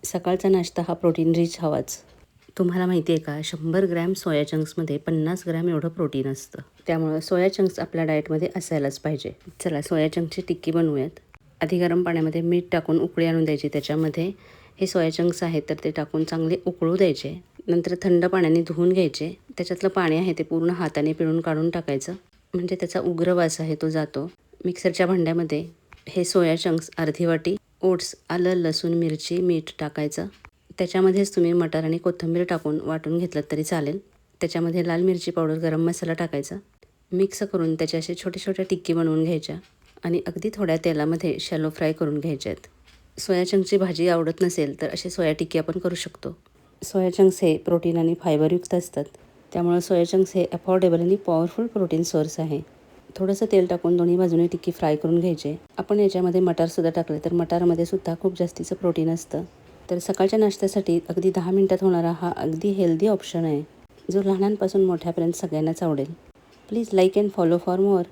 सकाळचा नाश्ता हा प्रोटीन रिच हवाच. तुम्हाला माहिती आहे का, 100 ग्रॅम सोया चंक्समध्ये 50 ग्रॅम एवढं प्रोटीन असतं. त्यामुळं सोया चंक्स आपल्या डाएटमध्ये असायलाच पाहिजे. चला सोया चंक्सची टिक्की बनवूयात. आधी गरम पाण्यामध्ये मीठ टाकून उकळी आणून द्यायची. त्याच्यामध्ये हे सोया चंक्स आहेत तर ते टाकून चांगले उकळू द्यायचे. नंतर थंड पाण्याने धुवून घ्यायचे. त्याच्यातलं पाणी आहे ते पूर्ण हाताने पिळून काढून टाकायचं, म्हणजे त्याचा उग्र वास आहे तो जातो. मिक्सरच्या भांड्यामध्ये हे सोया चंक्स अर्धी वाटी, ओट्स, आलं, लसूण, मिरची, मीठ टाकायचं. त्याच्यामध्येच तुम्ही मटार आणि कोथिंबीर टाकून वाटून घेतलं तरी चालेल. त्याच्यामध्ये लाल मिरची पावडर, गरम मसाला टाकायचा. मिक्स करून त्याच्या असे छोटे छोटे टिक्की बनवून घ्यायच्या आणि अगदी थोड्या तेलामध्ये शॅलो फ्राय करून घ्यायच्या आहेत. सोया चंक्सची भाजी आवडत नसेल तर असे सोया टिक्की आपण करू शकतो. सोया चंक्स हे प्रोटीन आणि फायबरयुक्त असतात. त्यामुळे सोया चंक्स हे अफोर्डेबल आणि पॉवरफुल प्रोटीन सोर्स आहे. थोडंसं तेल टाकून दोन्ही बाजूने टिक्की फ्राय करून घ्यायचे. आपण याच्यामध्ये मटारसुद्धा टाकले तर मटारमध्ये सुद्धा खूप जास्तीचं प्रोटीन असतं. तर सकाळच्या नाश्त्यासाठी अगदी 10 मिनिटात होणारा हा अगदी हेल्दी ऑप्शन आहे, जो लहानांपासून मोठ्यापर्यंत सगळ्यांनाच आवडेल. Please like and follow for more.